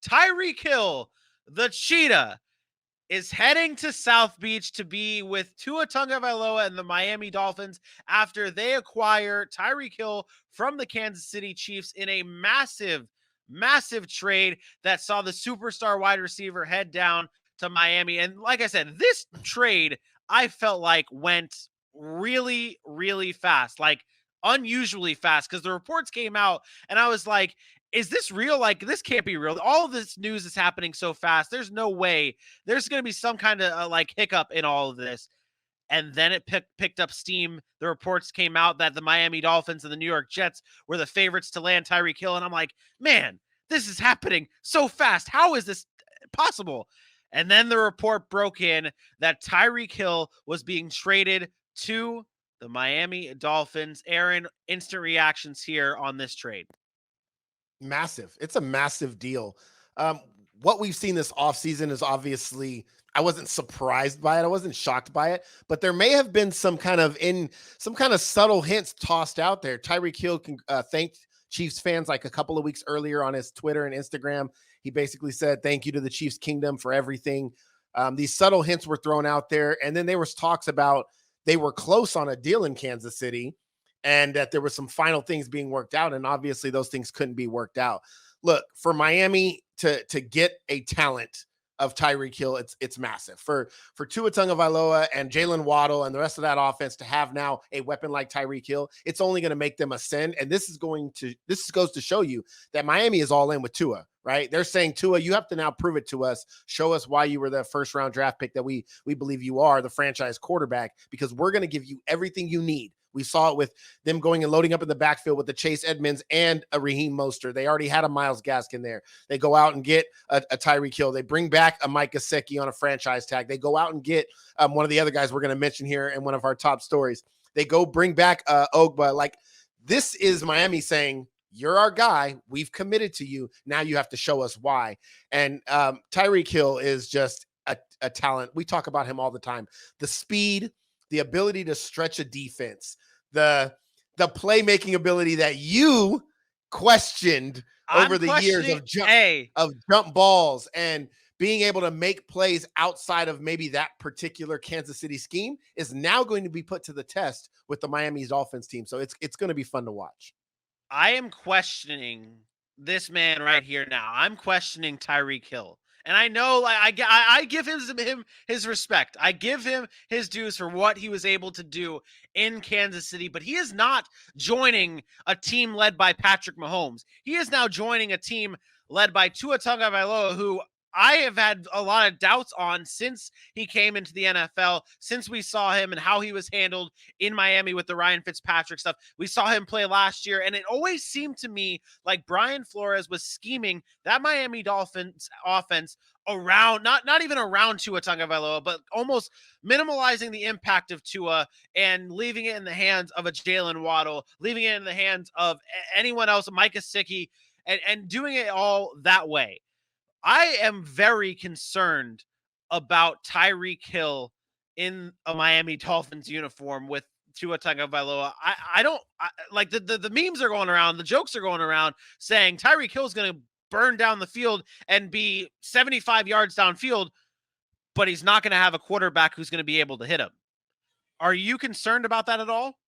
Tyreek Hill, the cheetah, is heading to South Beach to be with Tua Tagovailoa and the Miami Dolphins after they acquire Tyreek Hill from the Kansas City Chiefs in a massive trade that saw the superstar wide receiver head down to Miami. And like I said, this trade I felt like went really fast, like unusually fast, because the reports came out and I was like, is this real? Like, this can't be real. All of this news is happening so fast. There's no way there's going to be some kind of like hiccup in all of this. And then it picked up steam. The reports came out that the Miami Dolphins and the New York Jets were the favorites to land Tyreek Hill. And I'm like, man, this is happening so fast. How is this possible? And then the report broke in that Tyreek Hill was being traded to the Miami Dolphins. Aaron, instant reactions here on this trade. Massive. It's a massive deal. What we've seen this offseason is obviously, I wasn't surprised by it. I wasn't shocked by it, but there may have been some kind of subtle hints tossed out there. Tyreek Hill thanked Chiefs fans like a couple of weeks earlier on his Twitter and Instagram. He basically said, thank you to the Chiefs kingdom for everything. These subtle hints were thrown out there. And then there was talks about they were close on a deal in Kansas City, and that there were some final things being worked out. And obviously those things couldn't be worked out. Look, for Miami to get a talent of Tyreek Hill, it's massive. For Tua Tagovailoa and Jalen Waddle and the rest of that offense to have now a weapon like Tyreek Hill, it's only going to make them ascend. And this goes to show you that Miami is all in with Tua, right? They're saying, Tua, you have to now prove it to us. Show us why you were the first round draft pick that we believe you are, the franchise quarterback, because we're going to give you everything you need. We saw it with them going and loading up in the backfield with the Chase Edmonds and a Raheem Mostert. They already had a Myles Gaskin there. They go out and get a Tyreek Hill. They bring back a Mike Gesicki on a franchise tag. They go out and get one of the other guys we're going to mention here in one of our top stories. They go bring back Ogba. Like, this is Miami saying, you're our guy. We've committed to you. Now you have to show us why. And Tyreek Hill is just a talent. We talk about him all the time. The speed, the ability to stretch a defense, the playmaking ability that you questioned over the years of jump balls and being able to make plays outside of maybe that particular Kansas City scheme is now going to be put to the test with the Miami Dolphins team. So it's going to be fun to watch. I am questioning this man right here now. I'm questioning Tyreek Hill. And I know, like, I give him his respect. I give him his dues for what he was able to do in Kansas City, but he is not joining a team led by Patrick Mahomes. He is now joining a team led by Tua Tagovailoa, who I have had a lot of doubts on since he came into the NFL, since we saw him and how he was handled in Miami with the Ryan Fitzpatrick stuff. We saw him play last year, and it always seemed to me like Brian Flores was scheming that Miami Dolphins offense around, not even around Tua Tagovailoa, but almost minimalizing the impact of Tua and leaving it in the hands of a Jalen Waddle, leaving it in the hands of anyone else, Mike Gesicki, and doing it all that way. I am very concerned about Tyreek Hill in a Miami Dolphins uniform with Tua Tagovailoa. Like the memes are going around, the jokes are going around saying Tyreek Hill is going to burn down the field and be 75 yards downfield, but he's not going to have a quarterback who's going to be able to hit him. Are you concerned about that at all?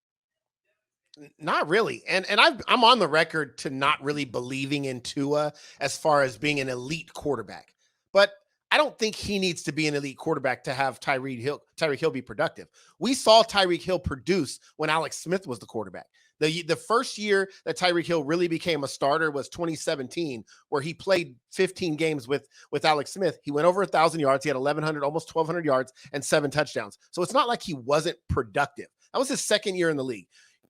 Not really. And I'm on the record to not really believing in Tua as far as being an elite quarterback. But I don't think he needs to be an elite quarterback to have Tyreek Hill be productive. We saw Tyreek Hill produce when Alex Smith was the quarterback. The first year that Tyreek Hill really became a starter was 2017, where he played 15 games with Alex Smith. He went over 1,000 yards. He had 1,100, almost 1,200 yards and 7 touchdowns. So it's not like he wasn't productive. That was his second year in the league.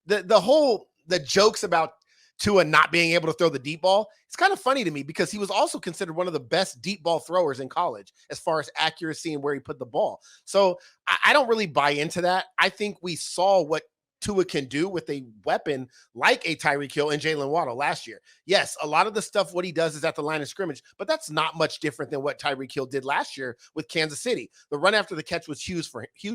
The jokes about Tua not being able to throw the deep ball, it's kind of funny to me because he was also considered one of the best deep ball throwers in college as far as accuracy and where he put the ball. So I don't really buy into that. I think we saw what Tua can do with a weapon like a Tyreek Hill and Jalen Waddle last year. Yes, a lot of the stuff, what he does is at the line of scrimmage, but that's not much different than what Tyreek Hill did last year with Kansas City. The run after the catch was huge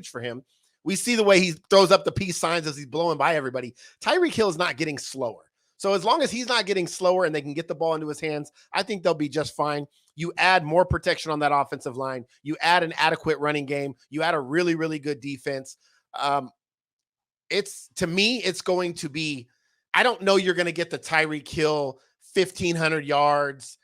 for him. We see the way he throws up the peace signs as he's blowing by everybody. Tyreek Hill is not getting slower. So as long as he's not getting slower and they can get the ball into his hands, I think they'll be just fine. You add more protection on that offensive line. You add an adequate running game. You add a really, really good defense. Um, it's to me, it's going to be. I don't know you're going to get the Tyreek Hill 1,500 yards,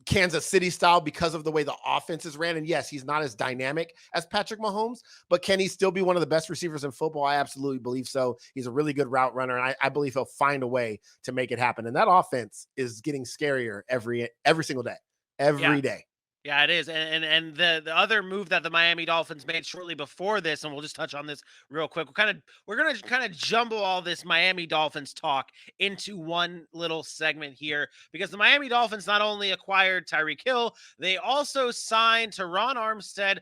Kansas City style because of the way the offense is ran. And yes, he's not as dynamic as Patrick Mahomes, but can he still be one of the best receivers in football? I absolutely believe so. He's a really good route runner, and I believe he'll find a way to make it happen. And that offense is getting scarier every single day, Yeah. every day. Yeah, it is. And the other move that the Miami Dolphins made shortly before this, and we'll just touch on this real quick. We're gonna kind of jumble all this Miami Dolphins talk into one little segment here because the Miami Dolphins not only acquired Tyreek Hill, they also signed Teron Armstead,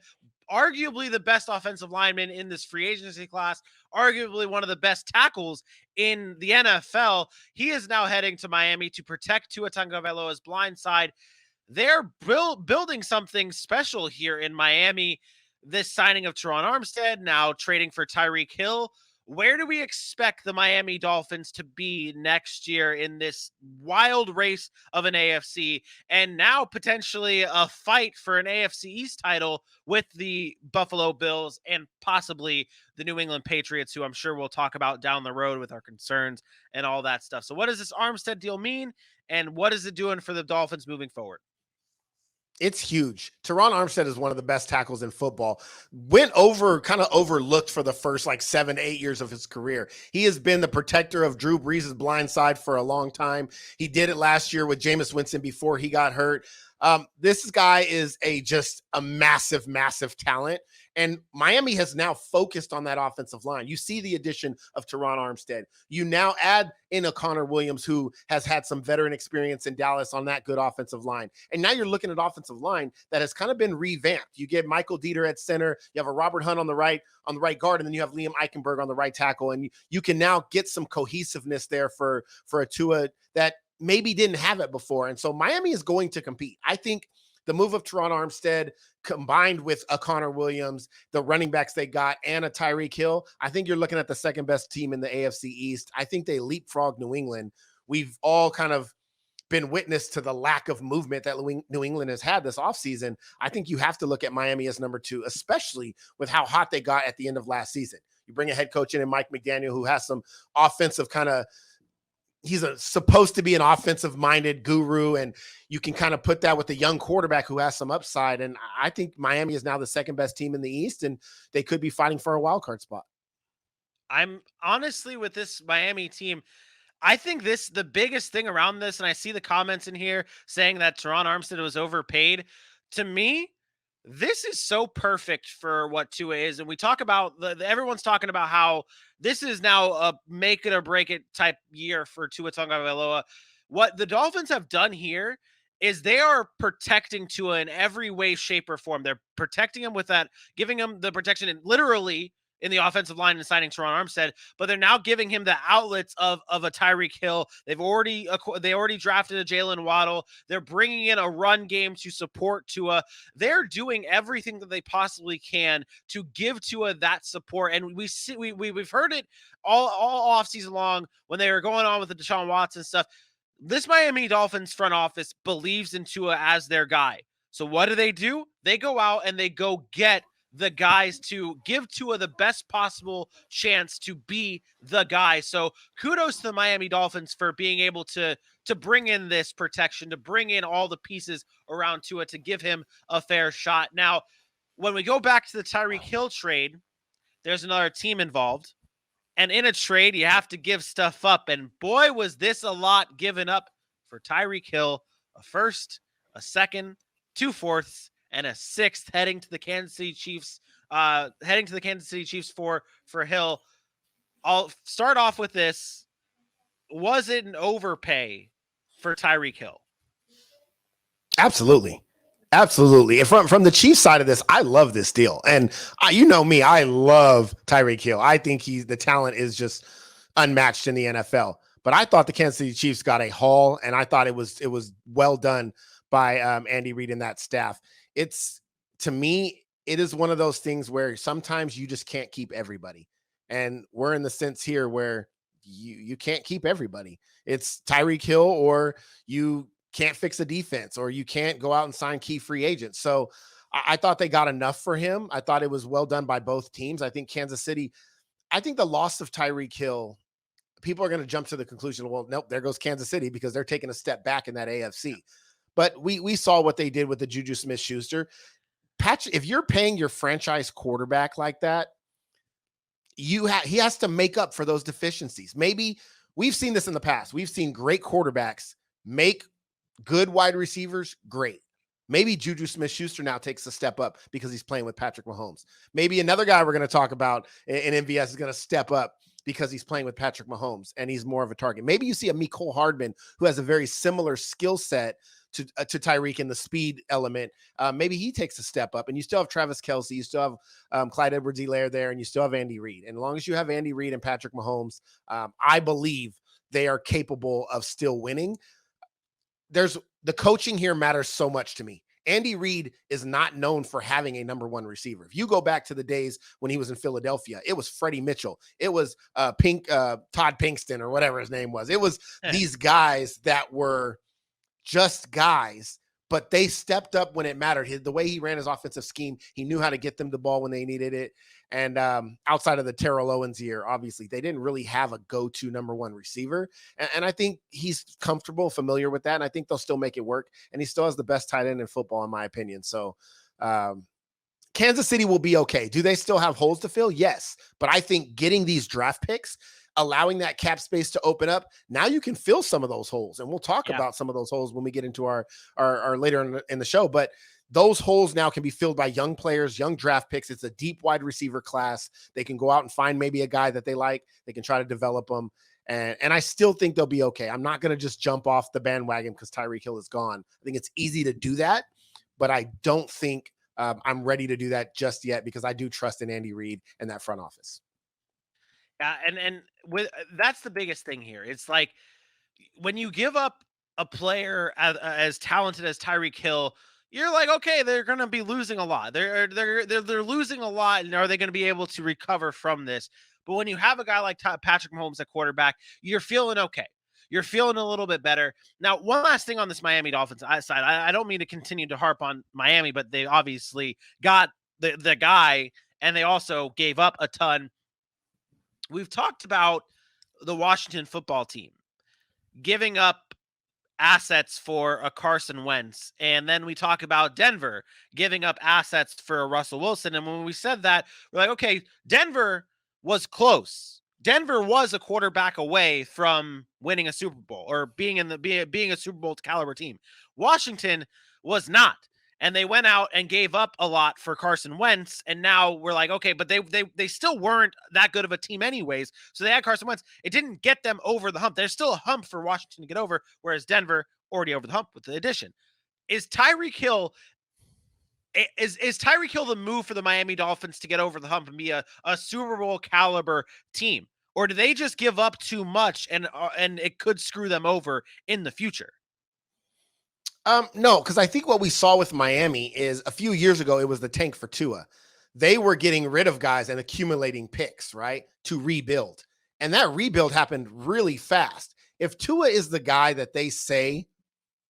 arguably the best offensive lineman in this free agency class, arguably one of the best tackles in the NFL. He is now heading to Miami to protect Tua Tagovailoa's blind side. They're building something special here in Miami. This signing of Teron Armstead, now trading for Tyreek Hill. Where do we expect the Miami Dolphins to be next year in this wild race of an AFC, and now potentially a fight for an AFC East title with the Buffalo Bills and possibly the New England Patriots, who I'm sure we'll talk about down the road with our concerns and all that stuff. So what does this Armstead deal mean, and what is it doing for the Dolphins moving forward? It's huge. Teron Armstead is one of the best tackles in football. Kind of overlooked for the first like 7 to 8 years of his career. He has been the protector of Drew Brees' blind side for a long time. He did it last year with Jameis Winston before he got hurt. This guy is just a massive, massive talent. And Miami has now focused on that offensive line. You see the addition of Teron Armstead. You now add in a Connor Williams, who has had some veteran experience in Dallas on that good offensive line. And now you're looking at offensive line that has kind of been revamped. You get Michael Dieter at center. You have a Robert Hunt on the right guard, and then you have Liam Eichenberg on the right tackle. And you can now get some cohesiveness there for a Tua that maybe didn't have it before. And so Miami is going to compete. I think the move of Teron Armstead combined with a Connor Williams, the running backs they got, and a Tyreek Hill, I think you're looking at the second best team in the AFC East. I think they leapfrog New England. We've all kind of been witness to the lack of movement that New England has had this offseason. I think you have to look at Miami as number 2, especially with how hot they got at the end of last season. You bring a head coach in Mike McDaniel, who has some offensive he's supposed to be an offensive-minded guru, and you can kind of put that with a young quarterback who has some upside. And I think Miami is now the second best team in the East, and they could be fighting for a wild card spot. I'm honestly with this Miami team. I think the biggest thing around this, and I see the comments in here saying that Teron Armstead was overpaid. To me, this is so perfect for what Tua is. And we talk about everyone's talking about how this is now a make it or break it type year for Tua Tagovailoa. What the Dolphins have done here is they are protecting Tua in every way, shape, or form. They're protecting him with that, giving him the protection literally in the offensive line and signing Teron Armstead, but they're now giving him the outlets of a Tyreek Hill. They already drafted a Jalen Waddle. They're bringing in a run game to support Tua. They're doing everything that they possibly can to give Tua that support. And we've heard it all offseason long when they were going on with the Deshaun Watson stuff. This Miami Dolphins front office believes in Tua as their guy. So what do? They go out and they go get the guys to give Tua the best possible chance to be the guy. So kudos to the Miami Dolphins for being able to bring in this protection, to bring in all the pieces around Tua to give him a fair shot. Now, when we go back to the Tyreek Hill trade, there's another team involved. And in a trade, you have to give stuff up. And boy, was this a lot given up for Tyreek Hill. A first, a second, 2 fourths, and a 6th heading to the Kansas City Chiefs. For Hill. I'll start off with this. Was it an overpay for Tyreek Hill? Absolutely. Absolutely. And from the Chiefs side of this, I love this deal. And you know me, I love Tyreek Hill. I think the talent is just unmatched in the NFL. But I thought the Kansas City Chiefs got a haul, and I thought it was well done by Andy Reid and that staff. To me, it is one of those things where sometimes you just can't keep everybody. And we're in the sense here where you can't keep everybody. It's Tyreek Hill, or you can't fix a defense, or you can't go out and sign key free agents. So I thought they got enough for him. I thought it was well done by both teams. I think Kansas City, I think the loss of Tyreek Hill, people are going to jump to the conclusion, well, nope, there goes Kansas City, because they're taking a step back in that AFC. But we saw what they did with the Juju Smith-Schuster. If you're paying your franchise quarterback like that, he has to make up for those deficiencies. Maybe we've seen this in the past. We've seen great quarterbacks make good wide receivers great. Maybe Juju Smith-Schuster now takes a step up because he's playing with Patrick Mahomes. Maybe another guy we're going to talk about in MVS is going to step up because he's playing with Patrick Mahomes and he's more of a target. Maybe you see a Mecole Hardman who has a very similar skill set to Tyreek in the speed element. Maybe he takes a step up, and you still have Travis Kelce, you still have Clyde Edwards-Helaire there, and you still have Andy Reid. And as long as you have Andy Reid and Patrick Mahomes, I believe they are capable of still winning. The coaching here matters so much to me. Andy Reid is not known for having a number one receiver. If you go back to the days when he was in Philadelphia, it was Freddie Mitchell. It was Todd Pinkston, or whatever his name was. It was these guys that were just guys, but they stepped up when it mattered. The way he ran his offensive scheme, he knew how to get them the ball when they needed it. And outside of the Terrell Owens year, obviously, they didn't really have a go-to number one receiver. And I think he's comfortable, familiar with that, and I think they'll still make it work. And he still has the best tight end in football, in my opinion. So Kansas City will be okay. Do they still have holes to fill? Yes. But I think getting these draft picks, allowing that cap space to open up, now you can fill some of those holes. And we'll talk about some of those holes when we get into our later in the show. But those holes now can be filled by young players, young draft picks. It's a deep wide receiver class. They can go out and find maybe a guy that they like. They can try to develop them. And I still think they'll be okay. I'm not going to just jump off the bandwagon because Tyreek Hill is gone. I think it's easy to do that, but I don't think I'm ready to do that just yet, because I do trust in Andy Reid and that front office. And with that's the biggest thing here. It's like when you give up a player as talented as Tyreek Hill, you're like, okay, they're going to be losing a lot. They're losing a lot, and are they going to be able to recover from this? But when you have a guy like Patrick Mahomes at quarterback, you're feeling okay. You're feeling a little bit better. Now, one last thing on this Miami Dolphins side. I don't mean to continue to harp on Miami, but they obviously got the guy, and they also gave up a ton. We've talked about the Washington football team giving up assets for a Carson Wentz. And then we talk about Denver giving up assets for a Russell Wilson. And when we said that, we're like, okay, Denver was close. Denver was a quarterback away from winning a Super Bowl or being a Super Bowl caliber team. Washington was not. And they went out and gave up a lot for Carson Wentz. And now we're like, okay, but they still weren't that good of a team anyways. So they had Carson Wentz. It didn't get them over the hump. There's still a hump for Washington to get over, whereas Denver already over the hump with the addition. Is Tyreek Hill the move for the Miami Dolphins to get over the hump and be a Super Bowl caliber team? Or do they just give up too much and it could screw them over in the future? No, because I think what we saw with Miami is a few years ago, it was the tank for Tua. They were getting rid of guys and accumulating picks, right, to rebuild. And that rebuild happened really fast. If Tua is the guy that they say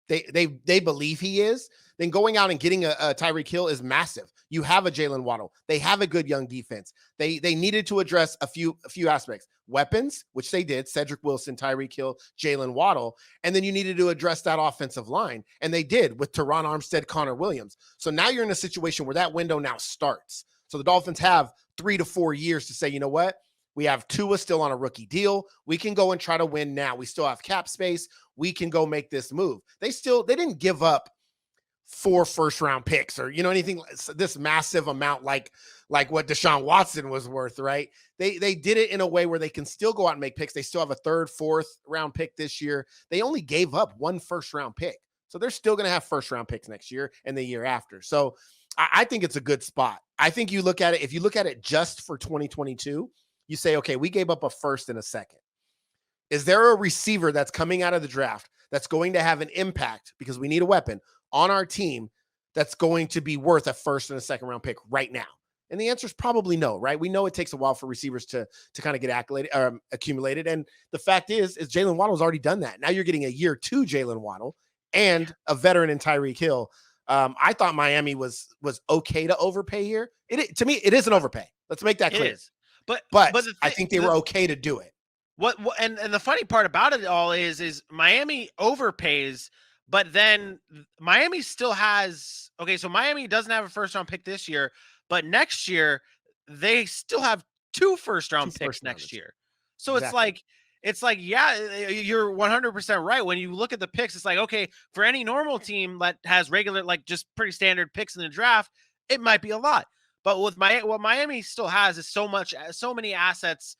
they believe he is, then going out and getting a Tyreek Hill is massive. You have a Jalen Waddle. They have a good young defense. They needed to address a few aspects. Weapons, which they did, Cedric Wilson, Tyreek Hill, Jalen Waddle. And then you needed to address that offensive line. And they did with Teron Armstead, Connor Williams. So now you're in a situation where that window now starts. So the Dolphins have 3 to 4 years to say, you know what? We have Tua still on a rookie deal. We can go and try to win now. We still have cap space. We can go make this move. They didn't give up 4 first-round picks or, anything, this massive amount like what Deshaun Watson was worth, right? They did it in a way where they can still go out and make picks. They still have a 3rd, 4th round pick this year. They only gave up 1 first-round pick. So they're still going to have first-round picks next year and the year after. So I think it's a good spot. I think you look at it, if you look at it just for 2022, you say, okay, we gave up a first and a second. Is there a receiver that's coming out of the draft that's going to have an impact, because we need a weapon, on our team that's going to be worth a first and a second round pick right now? And the answer is probably no, right? We know it takes a while for receivers to kind of get accumulated. And the fact is Jalen Waddle's already done that. Now you're getting a year 2 Jalen Waddle and a veteran in Tyreek Hill. I thought Miami was okay to overpay here. To me, it is an overpay. Let's make that clear. It is. But I think they were okay to do it. What and the funny part about it all is Miami overpays, but then Miami still has so Miami doesn't have a first round pick this year, but next year they still have 2 first round picks next year. So exactly. it's like yeah, you're 100% right. When you look at the picks, it's like, okay, for any normal team that has regular, like just pretty standard picks in the draft, it might be a lot. But with what Miami still has is so many assets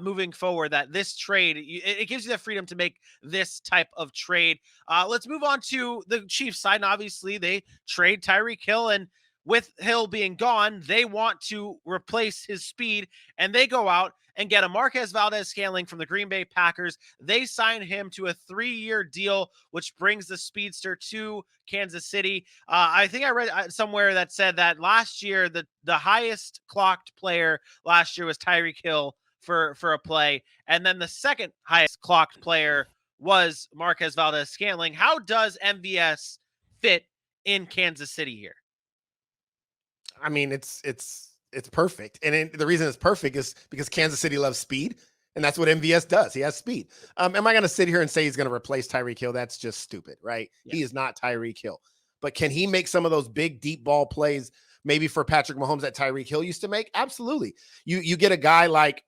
moving forward that this trade, it gives you the freedom to make this type of trade. Let's move on to the Chiefs side. And obviously, they trade Tyreek Hill, and with Hill being gone, they want to replace his speed, and they go out and get a Marquez Valdez-Scantling from the Green Bay Packers. They sign him to a 3-year deal, which brings the speedster to Kansas City. I think I read somewhere that said that last year, the highest clocked player last year was Tyreek Hill for a play, and then the second highest clocked player was Marquez Valdez-Scantling. How does MVS fit in Kansas City here? I mean, it's perfect. And the reason it's perfect is because Kansas City loves speed. And that's what MVS does. He has speed. Am I going to sit here and say he's going to replace Tyreek Hill? That's just stupid, right? Yeah. He is not Tyreek Hill. But can he make some of those big, deep ball plays maybe for Patrick Mahomes that Tyreek Hill used to make? Absolutely. You get a guy like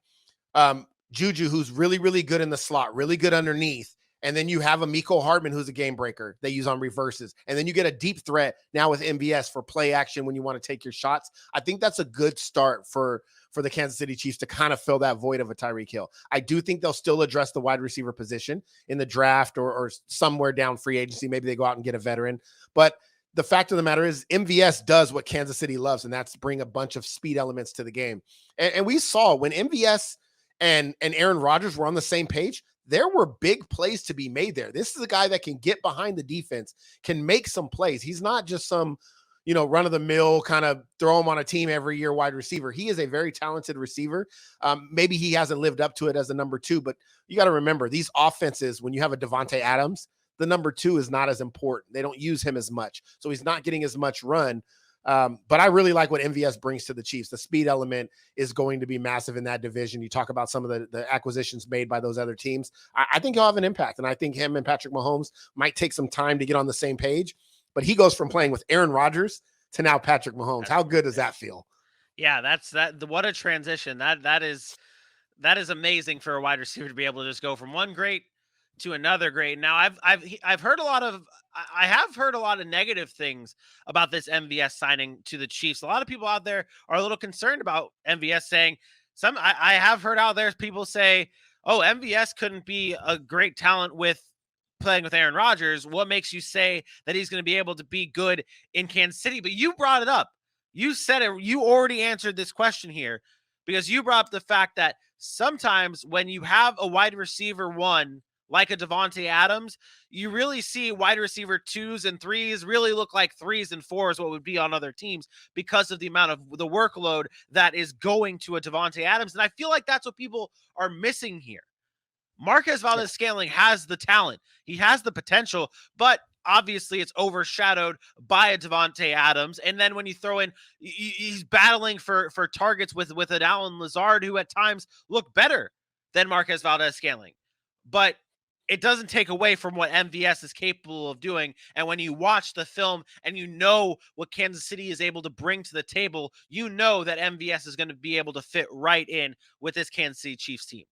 Juju, who's really, really good in the slot, really good underneath. And then you have a Mecole Hardman, who's a game breaker they use on reverses. And then you get a deep threat now with MVS for play action when you want to take your shots. I think that's a good start for the Kansas City Chiefs to kind of fill that void of a Tyreek Hill. I do think they'll still address the wide receiver position in the draft or somewhere down free agency. Maybe they go out and get a veteran. But the fact of the matter is MVS does what Kansas City loves, and that's bring a bunch of speed elements to the game. And we saw when MVS and Aaron Rodgers were on the same page, there were big plays to be made there. This is a guy that can get behind the defense, can make some plays. He's not just some, run-of-the-mill kind of throw him on a team every year wide receiver. He is a very talented receiver. Maybe he hasn't lived up to it as a number 2, but you got to remember these offenses, when you have a Devontae Adams, the number 2 is not as important. They don't use him as much. So he's not getting as much run. But I really like what MVS brings to the Chiefs. The speed element is going to be massive in that division. You talk about some of the acquisitions made by those other teams. I think he'll have an impact, and I think him and Patrick Mahomes might take some time to get on the same page. But he goes from playing with Aaron Rodgers to now Patrick Mahomes. How good does that feel? Yeah, what a transition. That is amazing for a wide receiver to be able to just go from one great to another great. Now I've heard a lot of negative things about this MVS signing to the Chiefs. A lot of people out there are a little concerned about MVS, saying I have heard out there people say, oh, MVS couldn't be a great talent with playing with Aaron Rodgers. What makes you say that he's going to be able to be good in Kansas City? But you brought it up. You said it. You already answered this question here because you brought up the fact that sometimes when you have a wide receiver 1 like a Devontae Adams, you really see wide receiver 2s and 3s really look like 3s and 4s, what would be on other teams, because of the amount of the workload that is going to a Devontae Adams. And I feel like that's what people are missing here. Marquez Valdez-Scantling has the talent. He has the potential, but obviously it's overshadowed by a Devontae Adams. And then when you throw in, he's battling for targets with an Allen Lazard, who at times look better than Marquez Valdez-Scantling. But it doesn't take away from what MVS is capable of doing. And when you watch the film and you know what Kansas City is able to bring to the table, you know that MVS is going to be able to fit right in with this Kansas City Chiefs team.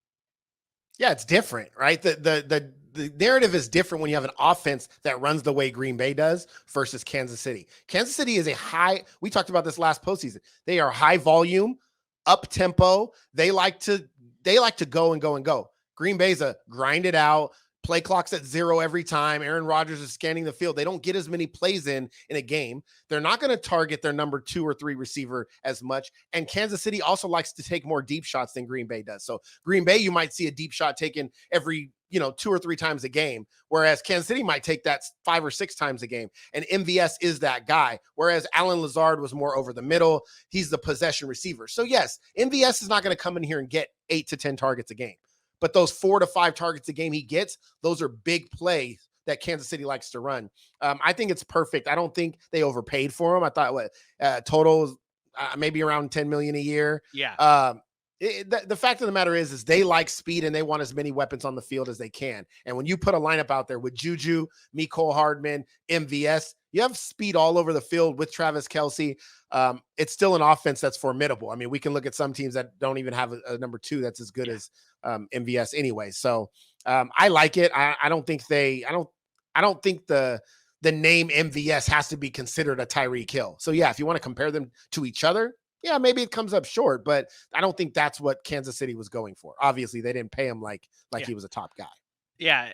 Yeah, it's different, right? The narrative is different when you have an offense that runs the way Green Bay does versus Kansas City. Kansas City is we talked about this last postseason. They are high volume, up tempo. They like to go and go and go. Green Bay's a grind it out, Play clock's at 0 every time. Aaron Rodgers is scanning the field. They don't get as many plays in a game. They're not going to target their number 2 or 3 receiver as much. And Kansas City also likes to take more deep shots than Green Bay does. So Green Bay, you might see a deep shot taken every 2 or 3 times a game, whereas Kansas City might take that 5 or 6 times a game. And MVS is that guy, whereas Alan Lazard was more over the middle. He's the possession receiver. So yes, MVS is not going to come in here and get 8 to 10 targets a game. But those 4 to 5 targets a game he gets, those are big plays that Kansas City likes to run. I think it's perfect. I don't think they overpaid for him. I thought total maybe around $10 million a year. Yeah. The fact of the matter is they like speed and they want as many weapons on the field as they can. And when you put a lineup out there with Juju, Mecole Hardman, MVS, you have speed all over the field with Travis Kelce. It's still an offense that's formidable. I mean, we can look at some teams that don't even have a number 2 that's as good as MVS anyway. So I like it. I don't think the name MVS has to be considered a Tyreek Hill. So yeah, if you want to compare them to each other, yeah, maybe it comes up short, but I don't think that's what Kansas City was going for. Obviously, they didn't pay him like he was a top guy. Yeah,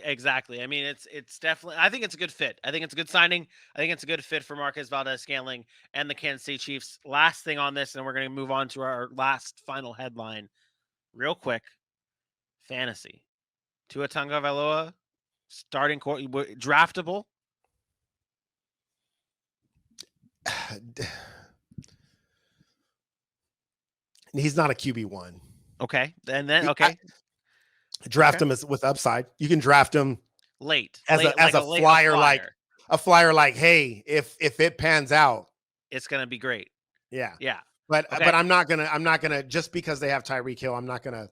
exactly. I mean, it's definitely. I think it's a good fit. I think it's a good signing. I think it's a good fit for Marquez Valdez-Scantling and the Kansas City Chiefs. Last thing on this, and we're going to move on to our last final headline, real quick. Fantasy, Tua Tagovailoa, starting draftable. He's not a QB1. Okay, and then okay. Draft him with upside. You can draft him late as a flyer, like, hey, if it pans out, it's gonna be great. Yeah. But I'm not gonna just because they have Tyreek Hill, I'm not gonna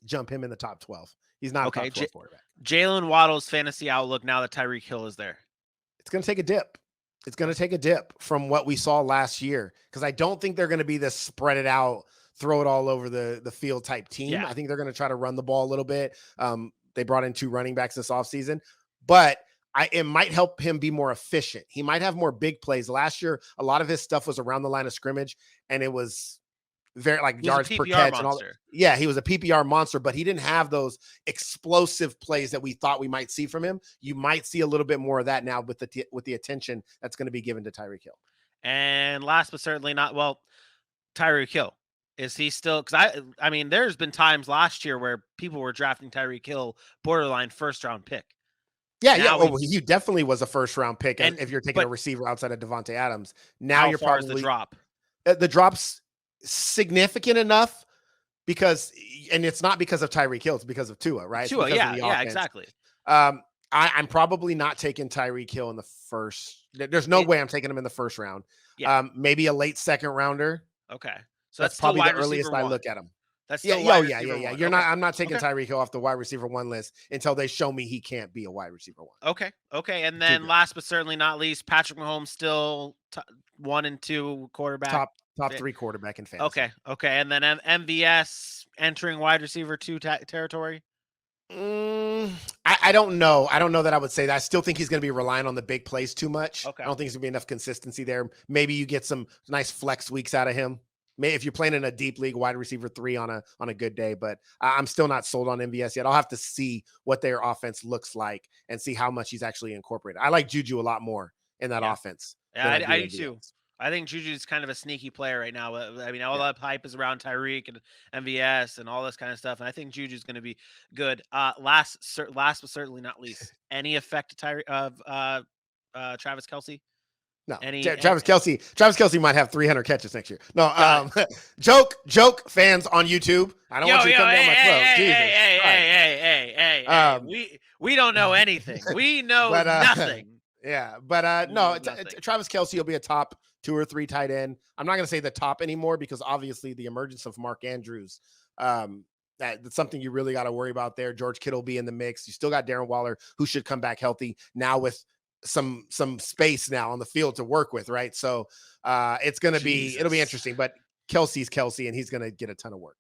jump him in the top 12. He's not a top 12 quarterback. Jalen Waddle's fantasy outlook now that Tyreek Hill is there. It's gonna take a dip. It's gonna take a dip from what we saw last year because I don't think they're gonna be this spread it out, throw it all over the field type team. Yeah. I think they're going to try to run the ball a little bit. They brought in 2 running backs this offseason, but it might help him be more efficient. He might have more big plays. Last year, a lot of his stuff was around the line of scrimmage, and it was very like yards per catch and all. Yeah, he was a PPR monster, but he didn't have those explosive plays that we thought we might see from him. You might see a little bit more of that now with the attention that's going to be given to Tyreek Hill. And last but certainly not, Tyreek Hill. Is he still? Because I mean, there's been times last year where people were drafting Tyreek Hill borderline first-round pick. Yeah. Well, he definitely was a first-round pick. And if you're taking a receiver outside of Devontae Adams, now you're probably the drop. The drop's significant enough because, and it's not because of Tyreek Hill, it's because of Tua, right? Tua, yeah, exactly. I'm probably not taking Tyreek Hill in the first. There's no way I'm taking him in the first round. Yeah. Maybe a late second rounder. Okay. So that's probably the earliest I look at him. That's yeah. You're not. I'm not taking Tyreek Hill off the wide receiver 1 list until they show me he can't be a wide receiver 1. Okay. And then last but certainly not least, Patrick Mahomes still 1 and 2 quarterback, top 3 quarterback in fantasy. Okay. And then MVS entering wide receiver 2 territory. I don't know. I don't know that I would say that. I still think he's going to be relying on the big plays too much. Okay. I don't think there's going to be enough consistency there. Maybe you get some nice flex weeks out of him. Maybe if you're playing in a deep league, wide receiver 3 on a good day, but I'm still not sold on MVS yet. I'll have to see what their offense looks like and see how much he's actually incorporated. I like Juju a lot more in that offense. Yeah, I do too. I think Juju's kind of a sneaky player right now. I mean, all that hype is around Tyreek and MVS and all this kind of stuff, and I think Juju's going to be good. Last but certainly not least, any effect of Travis Kelce? No, Travis Kelce might have 300 catches next year. No, joke fans on YouTube. I don't want you to come down my throat. Hey, we don't know anything. We know nothing. Yeah, but no, Travis Kelce will be a top 2 or 3 tight end. I'm not going to say the top anymore because obviously the emergence of Mark Andrews, that's something you really got to worry about there. George Kittle will be in the mix. You still got Darren Waller, who should come back healthy now with some space now on the field to work with, right? So it'll be interesting, but Kelce's Kelce and he's going to get a ton of work.